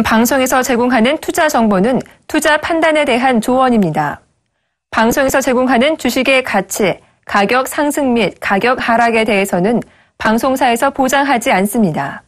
방송에서 제공하는 투자 정보는 투자 판단에 대한 조언입니다. 방송에서 제공하는 주식의 가치, 가격 상승 및 가격 하락에 대해서는 방송사에서 보장하지 않습니다.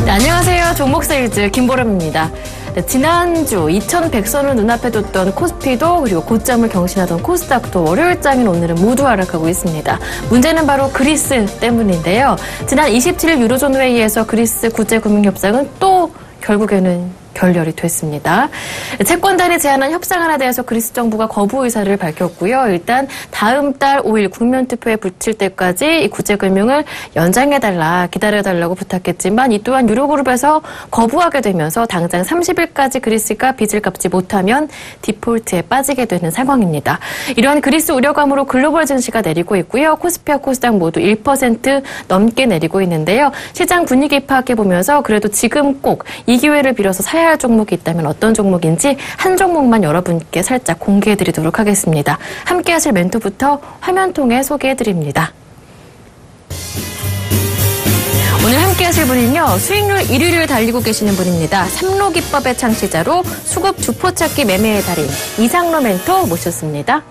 네, 안녕하세요. 종목세일즈 김보람입니다. 네, 지난주 2100선을 눈앞에 뒀던 코스피도 그리고 고점을 경신하던 코스닥도 월요일장인 오늘은 모두 하락하고 있습니다. 문제는 바로 그리스 때문인데요. 지난 27일 유로존 회의에서 그리스 국제금융협상은 또 결국에는 결렬이 됐습니다. 채권단이 제안한 협상안에 대해서 그리스 정부가 거부 의사를 밝혔고요. 일단 다음 달 5일 국민투표에 붙일 때까지 이 구제금융을 연장해달라, 기다려달라고 부탁했지만 이 또한 유로그룹에서 거부하게 되면서 당장 30일까지 그리스가 빚을 갚지 못하면 디폴트에 빠지게 되는 상황입니다. 이러한 그리스 우려감으로 글로벌 증시가 내리고 있고요. 코스피와 코스닥 모두 1% 넘게 내리고 있는데요. 시장 분위기 파악해보면서 그래도 지금 꼭 이 기회를 빌어서 사야 할 종목이 있다면 어떤 종목인지 한 종목만 여러분께 살짝 공개해드리도록 하겠습니다. 함께 하실 멘토부터 화면 통해 소개해드립니다. 오늘 함께 하실 분은요. 수익률 1위를 달리고 계시는 분입니다. 삼로기법의 창시자로 수급 주포찾기 매매의 달인 이상로 멘토 모셨습니다.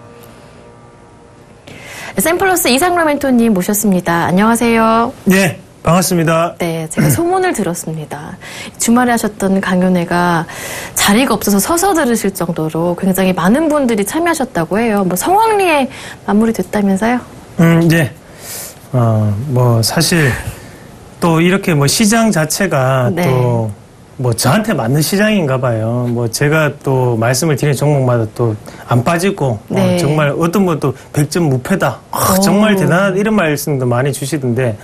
샘플러스 이상로 멘토님 모셨습니다. 안녕하세요. 네. 반갑습니다. 네, 제가 소문을 들었습니다. 주말에 하셨던 강연회가 자리가 없어서 서서 들으실 정도로 굉장히 많은 분들이 참여하셨다고 해요. 뭐 성황리에 마무리됐다면서요? 네. 사실 또 이렇게 시장 자체가 네. 또 저한테 맞는 시장인가 봐요. 제가 또 말씀을 드리는 종목마다 또 안 빠지고 네. 정말 어떤 분도 100점 무패다. 정말 대단하다 이런 말씀도 많이 주시던데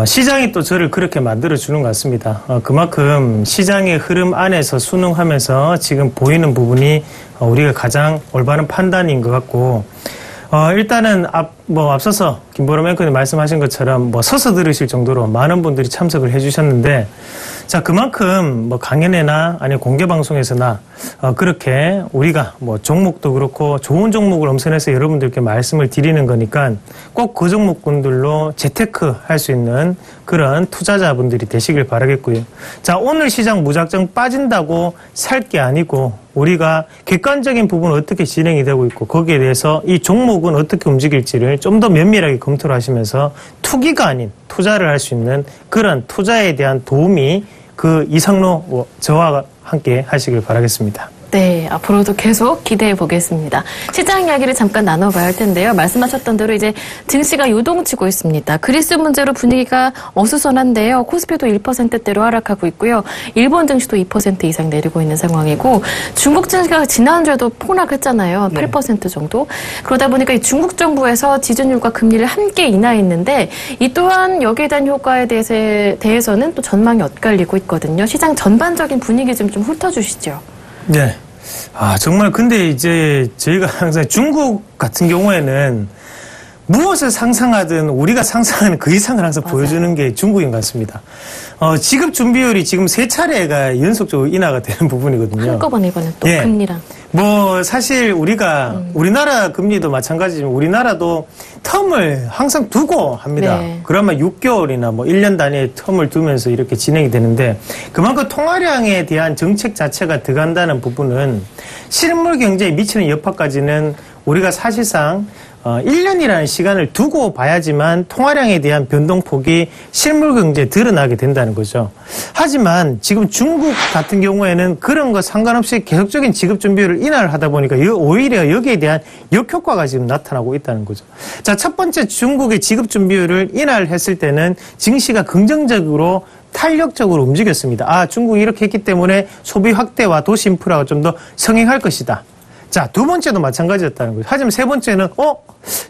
시장이 또 저를 그렇게 만들어주는 것 같습니다. 그만큼 시장의 흐름 안에서 순응하면서 지금 보이는 부분이 우리가 가장 올바른 판단인 것 같고, 일단은 앞서서 김보람 앵커님 말씀하신 것처럼 서서 들으실 정도로 많은 분들이 참석을 해주셨는데, 자, 그만큼 강연회나 아니면 공개방송에서나 그렇게 우리가 종목도 그렇고 좋은 종목을 엄선해서 여러분들께 말씀을 드리는 거니까 꼭 그 종목군들로 재테크 할 수 있는 그런 투자자분들이 되시길 바라겠고요. 자, 오늘 시장 무작정 빠진다고 살 게 아니고 우리가 객관적인 부분은 어떻게 진행이 되고 있고 거기에 대해서 이 종목은 어떻게 움직일지를 좀 더 면밀하게 검토를 하시면서 투기가 아닌 투자를 할 수 있는 그런 투자에 대한 도움이 그 이상로 저와 함께 하시길 바라겠습니다. 네, 앞으로도 계속 기대해 보겠습니다. 시장 이야기를 잠깐 나눠봐야 할 텐데요. 말씀하셨던 대로 이제 증시가 요동치고 있습니다. 그리스 문제로 분위기가 어수선한데요. 코스피도 1%대로 하락하고 있고요. 일본 증시도 2% 이상 내리고 있는 상황이고 중국 증시가 지난주에도 폭락했잖아요. 8% 정도. 그러다 보니까 이 중국 정부에서 지준율과 금리를 함께 인하했는데 이 또한 여기에 대한 효과에 대해서는 또 전망이 엇갈리고 있거든요. 시장 전반적인 분위기 좀 훑어주시죠. 네. 정말 근데 이제 저희가 항상 중국 같은 경우에는 무엇을 상상하든 우리가 상상하는 그 이상을 항상 맞아요. 보여주는 게 중국인 것 같습니다. 지급 준비율이 지금 3차례가 연속적으로 인하가 되는 부분이거든요. 한꺼번에 이번엔 또 예. 금리랑. 사실 우리가 우리나라 금리도 마찬가지지만 우리나라도 텀을 항상 두고 합니다. 네. 그러면 6개월이나 1년 단위의 텀을 두면서 이렇게 진행이 되는데 그만큼 통화량에 대한 정책 자체가 들어간다는 부분은 실물 경제에 미치는 여파까지는 우리가 사실상 1년이라는 시간을 두고 봐야지만 통화량에 대한 변동폭이 실물 경제에 드러나게 된다는 거죠. 하지만 지금 중국 같은 경우에는 그런 거 상관없이 계속적인 지급 준비율을 인하를 하다 보니까 오히려 여기에 대한 역효과가 지금 나타나고 있다는 거죠. 자, 첫 번째 중국의 지급 준비율을 인하를 했을 때는 증시가 긍정적으로 탄력적으로 움직였습니다. 중국이 이렇게 했기 때문에 소비 확대와 도시 인프라가 좀 더 성행할 것이다. 자, 두 번째도 마찬가지였다는 거죠. 하지만 세 번째는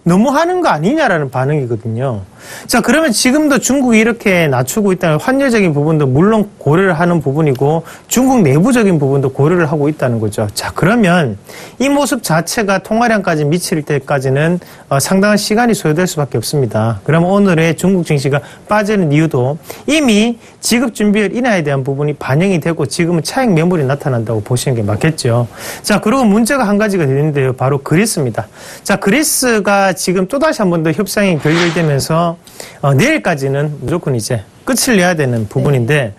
너무 하는 거 아니냐라는 반응이거든요. 자, 그러면 지금도 중국이 이렇게 낮추고 있다는 환율적인 부분도 물론 고려를 하는 부분이고 중국 내부적인 부분도 고려를 하고 있다는 거죠. 자, 그러면 이 모습 자체가 통화량까지 미칠 때까지는 상당한 시간이 소요될 수밖에 없습니다. 그러면 오늘의 중국 증시가 빠지는 이유도 이미 지급 준비율 인하에 대한 부분이 반영이 되고 지금은 차익 매물이 나타난다고 보시는 게 맞겠죠. 자, 그리고 문제가 한 가지가 되는데요. 바로 그리스입니다. 자, 그리스가 지금 또다시 한 번 더 협상이 결렬되면서 내일까지는 무조건 이제 끝을 내야 되는 부분인데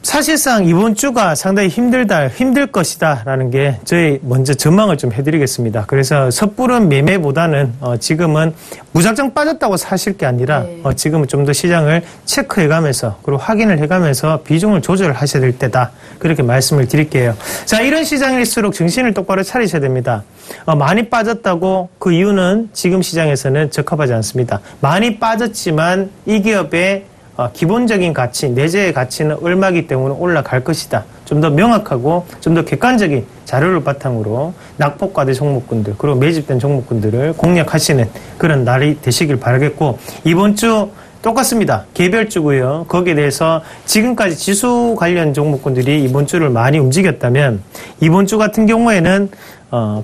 사실상 이번 주가 상당히 힘들 것이다라는 게 저희 먼저 전망을 좀 해드리겠습니다. 그래서 섣부른 매매보다는 지금은 무작정 빠졌다고 사실 게 아니라 지금은 좀 더 시장을 체크해가면서 그리고 확인을 해가면서 비중을 조절을 하셔야 될 때다. 그렇게 말씀을 드릴게요. 자, 이런 시장일수록 정신을 똑바로 차리셔야 됩니다. 많이 빠졌다고 그 이유는 지금 시장에서는 적합하지 않습니다. 많이 빠졌지만 이 기업의 기본적인 가치, 내재의 가치는 얼마이기 때문에 올라갈 것이다. 좀 더 명확하고 좀 더 객관적인 자료를 바탕으로 낙폭과대 종목군들 그리고 매집된 종목군들을 공략하시는 그런 날이 되시길 바라겠고 이번 주 똑같습니다. 개별주고요. 거기에 대해서 지금까지 지수 관련 종목군들이 이번 주를 많이 움직였다면 이번 주 같은 경우에는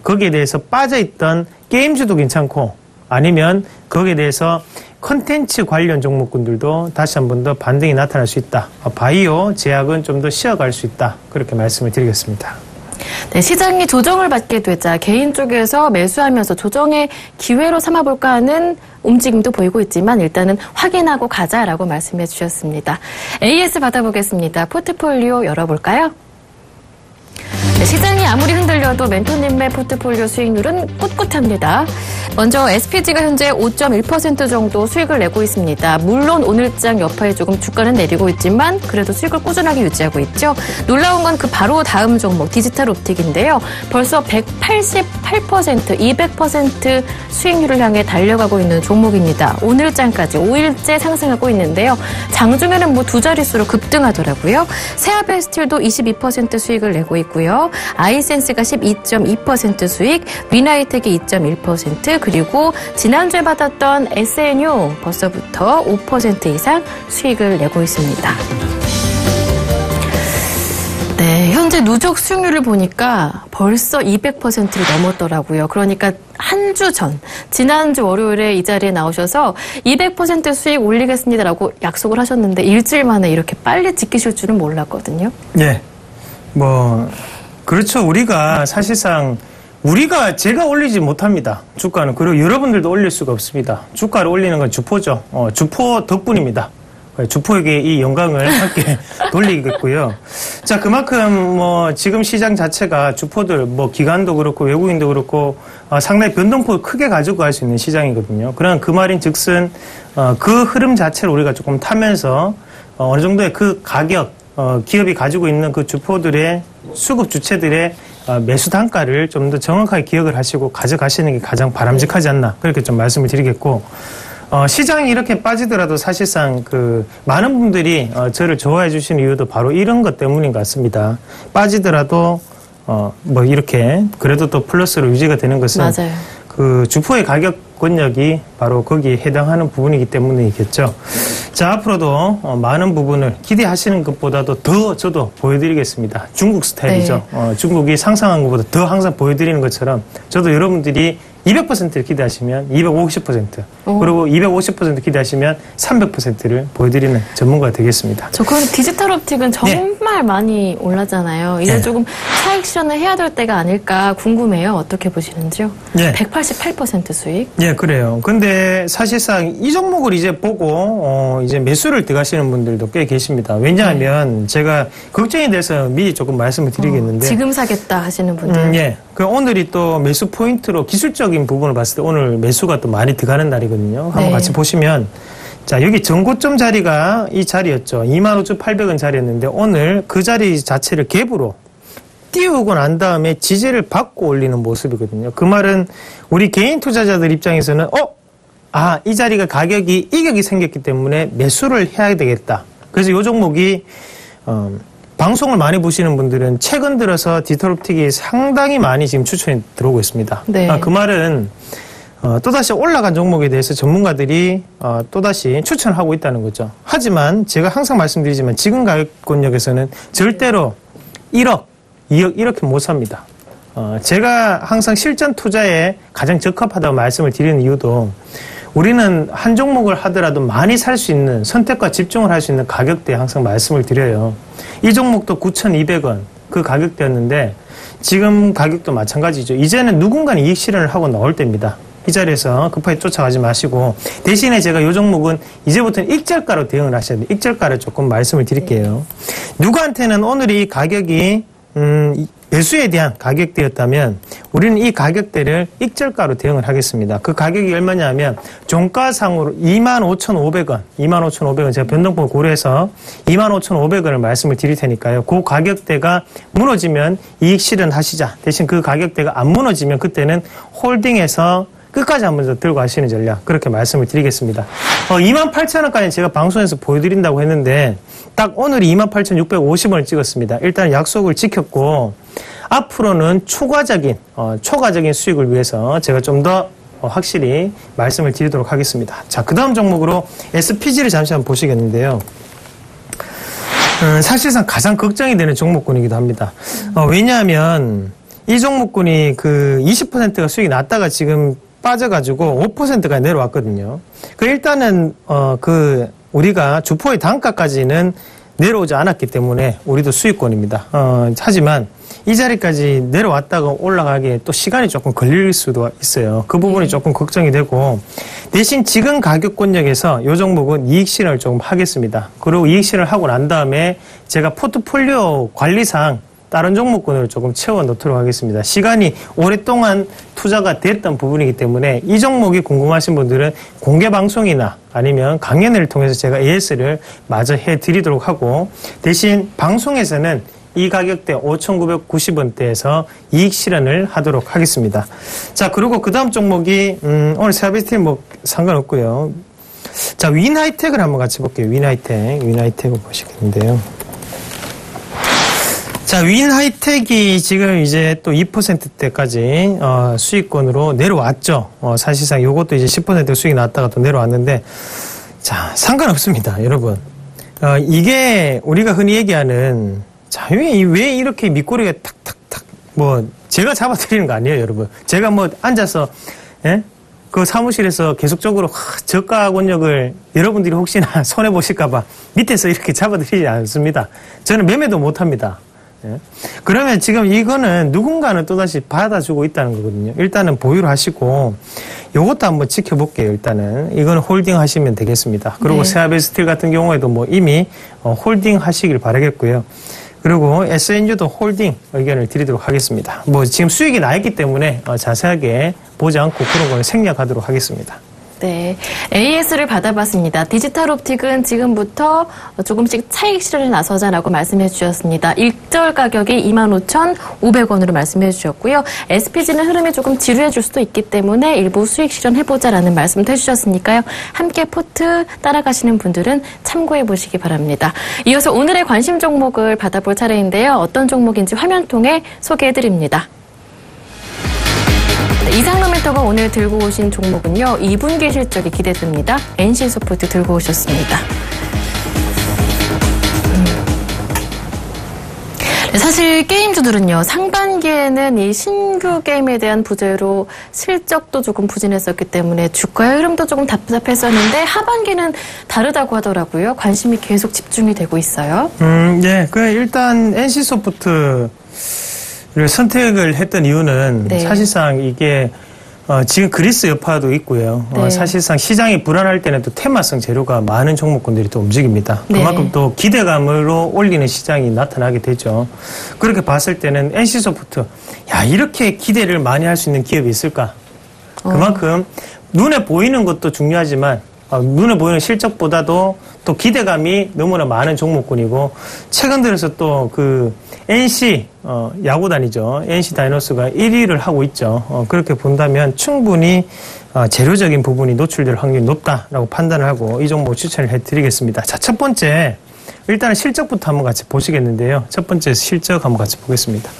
거기에 대해서 빠져있던 게임주도 괜찮고 아니면 거기에 대해서 컨텐츠 관련 종목군들도 다시 한 번 더 반등이 나타날 수 있다. 바이오, 제약은 좀 더 쉬어갈 수 있다. 그렇게 말씀을 드리겠습니다. 네, 시장이 조정을 받게 되자 개인 쪽에서 매수하면서 조정의 기회로 삼아볼까 하는 움직임도 보이고 있지만 일단은 확인하고 가자라고 말씀해 주셨습니다. AS 받아보겠습니다. 포트폴리오 열어볼까요? 네, 시장이 아무리 흔들려도 멘토님의 포트폴리오 수익률은 꿋꿋합니다. 먼저 SPG가 현재 5.1% 정도 수익을 내고 있습니다. 물론 오늘장 여파에 조금 주가는 내리고 있지만 그래도 수익을 꾸준하게 유지하고 있죠. 놀라운 건 그 바로 다음 종목 디지털옵틱인데요. 벌써 188%, 200% 수익률을 향해 달려가고 있는 종목입니다. 오늘장까지 5일째 상승하고 있는데요. 장중에는 뭐 두 자릿수로 급등하더라고요. 세아벨스틸도 22% 수익을 내고 있고요. 아이센스가 12.2% 수익, 위나이텍이 2.1%, 그리고 지난주에 받았던 SNU 벌써부터 5% 이상 수익을 내고 있습니다. 네, 현재 누적 수익률을 보니까 벌써 200%를 넘었더라고요. 그러니까 한 주 전, 지난주 월요일에 이 자리에 나오셔서 200% 수익 올리겠습니다라고 약속을 하셨는데 일주일 만에 이렇게 빨리 지키실 줄은 몰랐거든요. 네, 그렇죠. 우리가 사실상 제가 올리지 못합니다. 주가는. 그리고 여러분들도 올릴 수가 없습니다. 주가를 올리는 건 주포죠. 주포 덕분입니다. 주포에게 이 영광을 함께 돌리겠고요. 자, 그만큼 지금 시장 자체가 주포들 기관도 그렇고 외국인도 그렇고 상당히 변동폭을 크게 가지고 갈 수 있는 시장이거든요. 그런 그 말인 즉슨 그 흐름 자체를 우리가 조금 타면서 어느 정도의 그 가격 기업이 가지고 있는 그 주포들의 수급 주체들의 매수 단가를 좀 더 정확하게 기억을 하시고 가져가시는 게 가장 바람직하지 않나 그렇게 좀 말씀을 드리겠고 시장이 이렇게 빠지더라도 사실상 많은 분들이 저를 좋아해 주시는 이유도 바로 이런 것 때문인 것 같습니다. 빠지더라도 이렇게 그래도 또 플러스로 유지가 되는 것은 맞아요. 그 주포의 가격 권역이 바로 거기에 해당하는 부분이기 때문이겠죠. 자, 앞으로도 많은 부분을 기대하시는 것보다도 더 저도 보여드리겠습니다. 중국 스타일이죠. 네. 중국이 상상한 것보다 더 항상 보여드리는 것처럼 저도 여러분들이 200%를 기대하시면 250% 그리고 250% 기대하시면 300%를 보여드리는 전문가가 되겠습니다. 그럼 디지털옵틱은 정말 많이 올랐잖아요. 이제 조금 차익 실현을 해야 될 때가 아닐까 궁금해요. 어떻게 보시는지요? 188% 수익? 예, 그래요. 근데 사실상 이 종목을 이제 보고 이제 매수를 들어가시는 분들도 꽤 계십니다. 왜냐하면 제가 걱정에 대해서 미리 조금 말씀을 드리겠는데 지금 사겠다 하시는 분들. 예. 오늘이 또 매수 포인트로 기술적인 부분을 봤을 때 오늘 매수가 또 많이 들어가는 날이거든요. 한번 같이 보시면 자, 여기 전고점 자리가 이 자리였죠. 25,800원 자리였는데 오늘 그 자리 자체를 갭으로 띄우고 난 다음에 지지를 받고 올리는 모습이거든요. 그 말은 우리 개인 투자자들 입장에서는 이 자리가 이격이 생겼기 때문에 매수를 해야 되겠다. 그래서 이 종목이 방송을 많이 보시는 분들은 최근 들어서 디지털옵틱이 상당히 많이 지금 추천이 들어오고 있습니다. 네. 그 말은 또다시 올라간 종목에 대해서 전문가들이 또다시 추천하고 있다는 거죠. 하지만 제가 항상 말씀드리지만 지금 가격권역에서는 절대로 1억, 2억 이렇게 못 삽니다. 제가 항상 실전 투자에 가장 적합하다고 말씀을 드리는 이유도 우리는 한 종목을 하더라도 많이 살 수 있는 선택과 집중을 할 수 있는 가격대에 항상 말씀을 드려요. 이 종목도 9,200원 그 가격대였는데 지금 가격도 마찬가지죠. 이제는 누군가는 이익 실현을 하고 나올 때입니다. 이 자리에서 급하게 쫓아가지 마시고 대신에 제가 이 종목은 이제부터는 익절가로 대응을 하셔야 돼요. 익절가를 조금 말씀을 드릴게요. 누구한테는 오늘이 가격이 매수에 대한 가격대였다면 우리는 이 가격대를 익절가로 대응을 하겠습니다. 그 가격이 얼마냐면 종가상으로 25,500원, 25,500원 제가 변동폭을 고려해서 25,500원을 말씀을 드릴 테니까요. 그 가격대가 무너지면 이익 실현하시자. 대신 그 가격대가 안 무너지면 그때는 홀딩해서 끝까지 한번 더 들고 가시는 전략 그렇게 말씀을 드리겠습니다. 28,000원까지 제가 방송에서 보여드린다고 했는데 딱 오늘이 28,650원을 찍었습니다. 일단 약속을 지켰고 앞으로는 초과적인 수익을 위해서 제가 좀 더 확실히 말씀을 드리도록 하겠습니다. 자, 그 다음 종목으로 SPG를 잠시 한번 보시겠는데요. 사실상 가장 걱정이 되는 종목군이기도 합니다. 왜냐하면 이 종목군이 그 20%가 수익이 났다가 지금 빠져가지고 5%가 내려왔거든요. 일단은 우리가 주포의 단가까지는 내려오지 않았기 때문에 우리도 수익권입니다. 하지만 이 자리까지 내려왔다가 올라가기에 또 시간이 조금 걸릴 수도 있어요. 그 부분이 조금 걱정이 되고 대신 지금 가격권역에서 이 종목은 이익 실현을 조금 하겠습니다. 그리고 이익 실현을 하고 난 다음에 제가 포트폴리오 관리상 다른 종목군으로 조금 채워 넣도록 하겠습니다. 시간이 오랫동안 투자가 됐던 부분이기 때문에 이 종목이 궁금하신 분들은 공개 방송이나 아니면 강연회를 통해서 제가 AS를 마저 해드리도록 하고 대신 방송에서는 이 가격대 5,990원대에서 이익 실현을 하도록 하겠습니다. 자, 그리고 그 다음 종목이 오늘 세아비스팀 뭐 상관없고요. 자, 윈하이텍을 한번 같이 볼게요. 윈하이텍을 보시겠는데요. 자, 윈하이텍이 지금 이제 또 2%대까지 수익권으로 내려왔죠. 사실상 이것도 이제 10% 수익이 났다가 또 내려왔는데 자, 상관없습니다, 여러분. 이게 우리가 흔히 얘기하는 자, 왜 이렇게 밑꼬리가 탁탁탁 제가 잡아드리는 거 아니에요, 여러분. 제가 앉아서 그 사무실에서 계속적으로 저가 권역을 여러분들이 혹시나 손해 보실까봐 밑에서 이렇게 잡아드리지 않습니다. 저는 매매도 못합니다. 그러면 지금 이거는 누군가는 또다시 받아주고 있다는 거거든요. 일단은 보유를 하시고 요것도 한번 지켜볼게요. 일단은 이거는 홀딩 하시면 되겠습니다. 그리고 세아베스틸 같은 경우에도 이미 홀딩 하시길 바라겠고요. 그리고 SNU도 홀딩 의견을 드리도록 하겠습니다. 지금 수익이 나 있기 때문에 자세하게 보지 않고 그런 걸 생략하도록 하겠습니다. 네, AS를 받아봤습니다. 디지털옵틱은 지금부터 조금씩 차익 실현에 나서자라고 말씀해 주셨습니다. 일절 가격이 25,500원으로 말씀해 주셨고요. SPG는 흐름이 조금 지루해 줄 수도 있기 때문에 일부 수익 실현해보자라는 말씀도 해주셨으니까요. 함께 포트 따라가시는 분들은 참고해 보시기 바랍니다. 이어서 오늘의 관심 종목을 받아볼 차례인데요. 어떤 종목인지 화면 통해 소개해드립니다. 이상로멘터가 오늘 들고 오신 종목은요. 2분기 실적이 기대됩니다. NC소프트 들고 오셨습니다. 사실 게임주들은요. 상반기에는 이 신규 게임에 대한 부재로 실적도 조금 부진했었기 때문에 주가의 흐름도 조금 답답했었는데 하반기는 다르다고 하더라고요. 관심이 계속 집중이 되고 있어요. 네. 일단 NC소프트 를 선택을 했던 이유는 사실상 이게 지금 그리스 여파도 있고요. 사실상 시장이 불안할 때는 또 테마성 재료가 많은 종목군들이 또 움직입니다. 그만큼 또 기대감으로 올리는 시장이 나타나게 되죠. 그렇게 봤을 때는 NC소프트 이렇게 기대를 많이 할 수 있는 기업이 있을까? 그만큼 눈에 보이는 것도 중요하지만 눈에 보이는 실적보다도 또 기대감이 너무나 많은 종목군이고 최근 들어서 또 NC 야구단이죠. NC 다이노스가 1위를 하고 있죠. 그렇게 본다면 충분히 재료적인 부분이 노출될 확률이 높다라고 판단을 하고 이 종목 추천을 해드리겠습니다. 자, 첫 번째 일단은 실적부터 한번 같이 보시겠는데요. 첫 번째 실적 한번 같이 보겠습니다.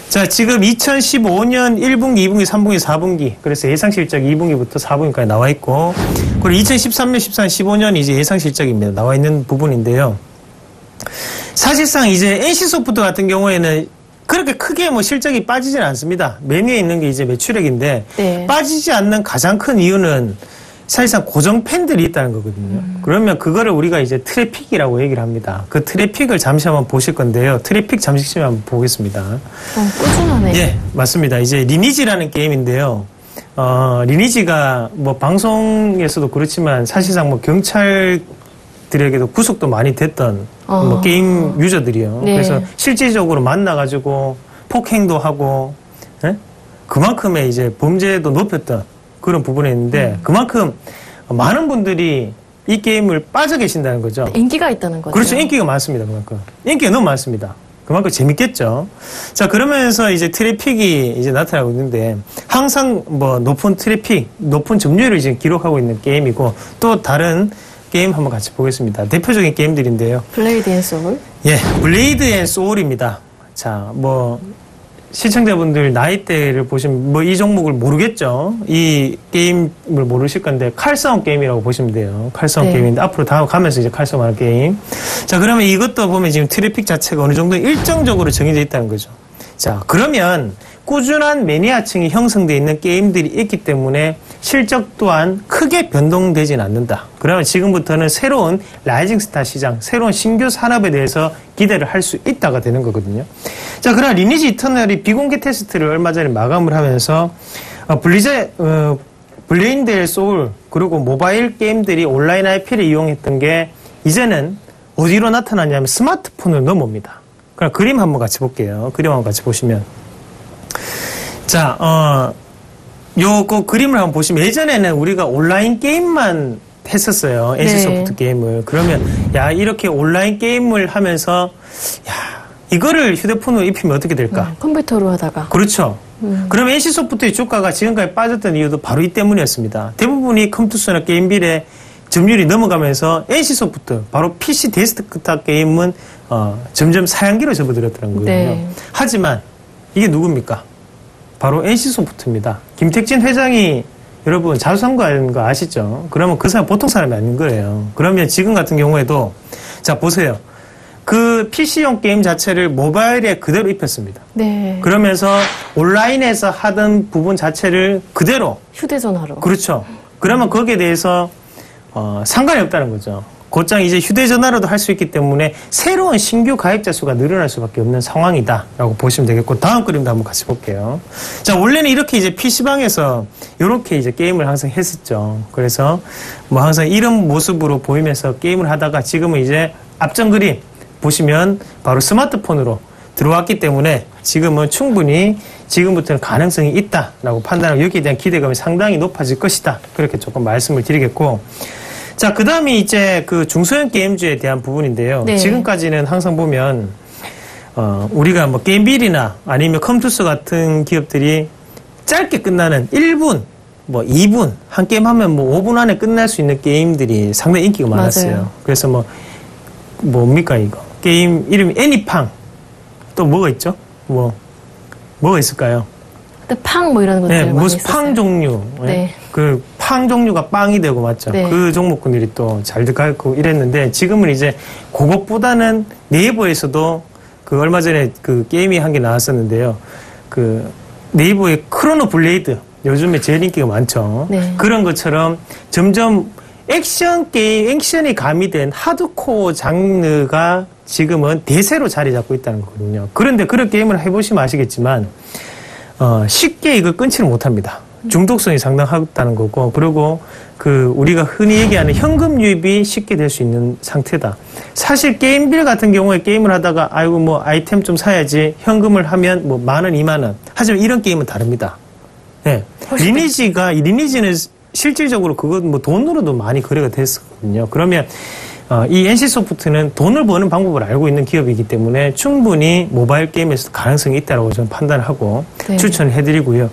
자, 지금 2015년 1분기, 2분기, 3분기, 4분기. 그래서 예상 실적 2분기부터 4분기까지 나와 있고, 그리고 2013년, 14년, 15년 이제 예상 실적입니다. 나와 있는 부분인데요. 사실상 이제 NC소프트 같은 경우에는 그렇게 크게 뭐 실적이 빠지지는 않습니다. 맨 위에 있는 게 이제 매출액인데, 네. 빠지지 않는 가장 큰 이유는 사실상 고정 팬들이 있다는 거거든요. 그러면 그거를 우리가 이제 트래픽이라고 얘기를 합니다. 그 트래픽을 잠시 한번 보실 건데요. 트래픽 잠시 한번 보겠습니다. 꾸준하네. 예, 맞습니다. 이제 리니지라는 게임인데요. 리니지가 뭐 방송에서도 그렇지만 사실상 뭐 경찰들에게도 구속도 많이 됐던 뭐 게임 유저들이요. 네. 그래서 실질적으로 만나가지고 폭행도 하고, 예? 그만큼의 이제 범죄도 높였던 그런 부분이 있는데 그만큼 많은 분들이 이 게임을 빠져 계신다는 거죠. 인기가 있다는 거죠. 그렇죠. 인기가 많습니다. 그만큼. 인기가 너무 많습니다. 그만큼 재밌겠죠. 자, 그러면서 이제 트래픽이 이제 나타나고 있는데 항상 뭐 높은 트래픽, 높은 점유율을 이제 기록하고 있는 게임이고 또 다른 게임 한번 같이 보겠습니다. 대표적인 게임들인데요. 블레이드 앤 소울? 예, 블레이드 앤 소울입니다. 자, 뭐 시청자분들 나이대를 보시면 뭐 이 종목을 모르겠죠. 이 게임을 모르실 건데 칼싸움 게임이라고 보시면 돼요. 칼싸움 네. 게임인데 앞으로 다음 가면서 이제 칼싸움하는 게임. 자, 그러면 이것도 보면 지금 트래픽 자체가 어느 정도 일정적으로 정해져 있다는 거죠. 자, 그러면 꾸준한 매니아층이 형성되어 있는 게임들이 있기 때문에 실적 또한 크게 변동되진 않는다. 그러면 지금부터는 새로운 라이징 스타 시장, 새로운 신규 산업에 대해서 기대를 할 수 있다가 되는 거거든요. 자, 그러나 리니지 이터널이 비공개 테스트를 얼마 전에 마감을 하면서 블레이드 소울 그리고 모바일 게임들이 온라인 IP를 이용했던 게 이제는 어디로 나타나냐면 스마트폰으로 넘어옵니다. 그럼 그림 한번 같이 볼게요. 그림 한번 같이 보시면. 자, 요거 그림을 한번 보시면 예전에는 우리가 온라인 게임만 했었어요. NC소프트 네. 게임을. 그러면 야, 이렇게 온라인 게임을 하면서 야, 이거를 휴대폰으로 입히면 어떻게 될까? 컴퓨터로 하다가. 그렇죠. 그러면 NC소프트의 주가가 지금까지 빠졌던 이유도 바로 이 때문이었습니다. 대부분이 컴퓨터나 게임빌에 점유율이 넘어가면서 NC소프트, 바로 PC 데스크탑 게임은 점점 사양기로 접어들었더라는 거예요. 네. 하지만 이게 누굽니까? 바로 NC소프트입니다. 김택진 회장이 여러분 자수선거하는 거 아시죠? 그러면 그 사람 보통 사람이 아닌 거예요. 그러면 지금 같은 경우에도 자 보세요. 그 PC용 게임 자체를 모바일에 그대로 입혔습니다. 네. 그러면서 온라인에서 하던 부분 자체를 그대로 휴대전화로. 그렇죠. 그러면 거기에 대해서 상관이 없다는 거죠. 곧장 이제 휴대전화로도 할 수 있기 때문에 새로운 신규 가입자 수가 늘어날 수밖에 없는 상황이다라고 보시면 되겠고 다음 그림도 한번 같이 볼게요. 자, 원래는 이렇게 이제 PC방에서 이렇게 이제 게임을 항상 했었죠. 그래서 뭐 항상 이런 모습으로 보이면서 게임을 하다가 지금은 이제 앞전 그림 보시면 바로 스마트폰으로 들어왔기 때문에 지금은 충분히 지금부터는 가능성이 있다라고 판단하고 여기에 대한 기대감이 상당히 높아질 것이다. 그렇게 조금 말씀을 드리겠고 자, 그 다음이 이제 그 중소형 게임주에 대한 부분인데요. 네. 지금까지는 항상 보면, 우리가 뭐 게임빌이나 아니면 컴투스 같은 기업들이 짧게 끝나는 1분, 뭐 2분, 한 게임 하면 뭐 5분 안에 끝날 수 있는 게임들이 상당히 인기가 많았어요. 맞아요. 그래서 뭡니까 이거? 게임 이름이 애니팡. 또 뭐가 있죠? 뭐가 있을까요? 팡 뭐 이런 것들 네, 많이 무슨 있었어요. 팡 종류. 네. 그 팡 종류가 빵이 되고 맞죠? 네. 그 종목군들이 또 잘 들어가고 이랬는데 지금은 이제 그것보다는 네이버에서도 그 얼마 전에 그 게임이 한 개 나왔었는데요. 그 네이버의 크로노 블레이드 요즘에 제일 인기가 많죠. 네. 그런 것처럼 점점 액션 게임, 액션이 가미된 하드코어 장르가 지금은 대세로 자리 잡고 있다는 거거든요. 그런데 그런 게임을 해보시면 아시겠지만 쉽게 이걸 끊지를 못합니다. 중독성이 상당하다는 거고, 그리고 우리가 흔히 얘기하는 현금 유입이 쉽게 될 수 있는 상태다. 사실 게임빌 같은 경우에 게임을 하다가, 아이고, 뭐, 아이템 좀 사야지, 현금을 하면 뭐, 10,000원, 20,000원. 하지만 이런 게임은 다릅니다. 예. 리니지는 실질적으로 그건 뭐, 돈으로도 많이 거래가 됐었거든요. 그러면, 이 NC소프트는 돈을 버는 방법을 알고 있는 기업이기 때문에 충분히 모바일 게임에서 가능성이 있다고 저는 판단하고 네. 추천을 해드리고요.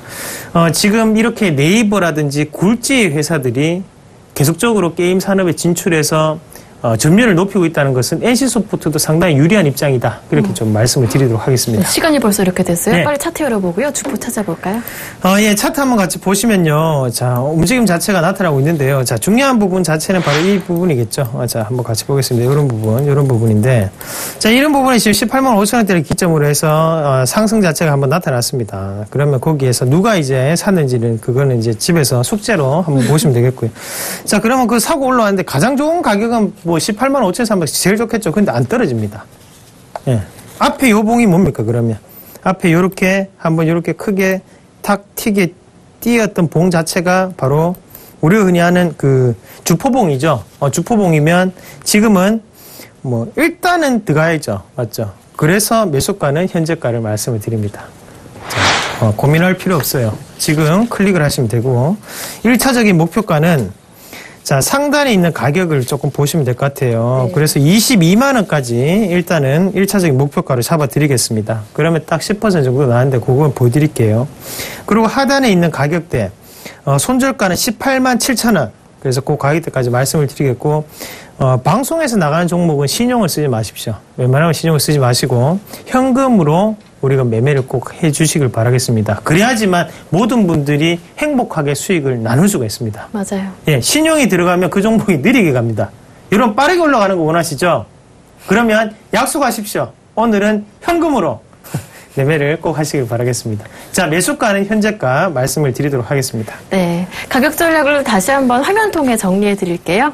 지금 이렇게 네이버라든지 굴지 회사들이 계속적으로 게임 산업에 진출해서 점유율을 높이고 있다는 것은 NC소프트도 상당히 유리한 입장이다. 그렇게 좀 말씀을 드리도록 하겠습니다. 시간이 벌써 이렇게 됐어요. 네. 빨리 차트 열어보고요. 주포 찾아볼까요? 예, 차트 한번 같이 보시면요. 자, 움직임 자체가 나타나고 있는데요. 자, 중요한 부분 자체는 바로 이 부분이겠죠. 자, 한번 같이 보겠습니다. 이런 부분인데. 자, 이런 부분이 지금 18만 5천 원대를 기점으로 해서 상승 자체가 한번 나타났습니다. 그러면 거기에서 누가 이제 샀는지는 그거는 이제 집에서 숙제로 한번 보시면 되겠고요. 자, 그러면 그 사고 올라왔는데 가장 좋은 가격은 뭐 18만 5천 3백 제일 좋겠죠. 근데 안 떨어집니다. 예. 앞에 요 봉이 뭡니까, 그러면? 앞에 요렇게 한번 요렇게 크게 탁 튀게 띄었던 봉 자체가 바로 우리가 흔히 하는 그 주포봉이죠. 주포봉이면 지금은 뭐 일단은 들어가야죠. 맞죠? 그래서 매수가는 현재가를 말씀을 드립니다. 자, 고민할 필요 없어요. 지금 클릭을 하시면 되고 1차적인 목표가는 자, 상단에 있는 가격을 조금 보시면 될 것 같아요. 네. 그래서 22만 원까지 일단은 1차적인 목표가로 잡아드리겠습니다. 그러면 딱 10% 정도 나왔는데 그걸 보여드릴게요. 그리고 하단에 있는 가격대 손절가는 18만 7천 원. 그래서 그 가격대까지 말씀을 드리겠고 방송에서 나가는 종목은 신용을 쓰지 마십시오. 웬만하면 신용을 쓰지 마시고 현금으로 우리가 매매를 꼭 해주시길 바라겠습니다. 그래야지만 모든 분들이 행복하게 수익을 나눌 수가 있습니다. 맞아요. 예, 신용이 들어가면 그 종목이 느리게 갑니다. 여러분 빠르게 올라가는 거 원하시죠? 그러면 약속하십시오. 오늘은 현금으로 매매를 꼭 하시길 바라겠습니다. 자, 매수가는 현재가 말씀을 드리도록 하겠습니다. 네, 가격 전략을 다시 한번 화면 통해 정리해 드릴게요.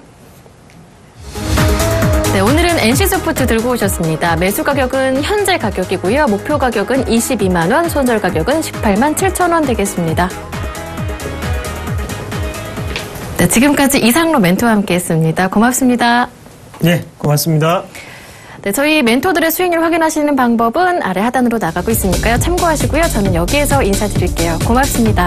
네, 오늘은 NC소프트 들고 오셨습니다. 매수 가격은 현재 가격이고요. 목표 가격은 22만 원, 손절 가격은 18만 7천 원 되겠습니다. 네, 지금까지 이상로 멘토와 함께했습니다. 고맙습니다. 네, 고맙습니다. 네, 저희 멘토들의 수익률 확인하시는 방법은 아래 하단으로 나가고 있으니까요. 참고하시고요. 저는 여기에서 인사드릴게요. 고맙습니다.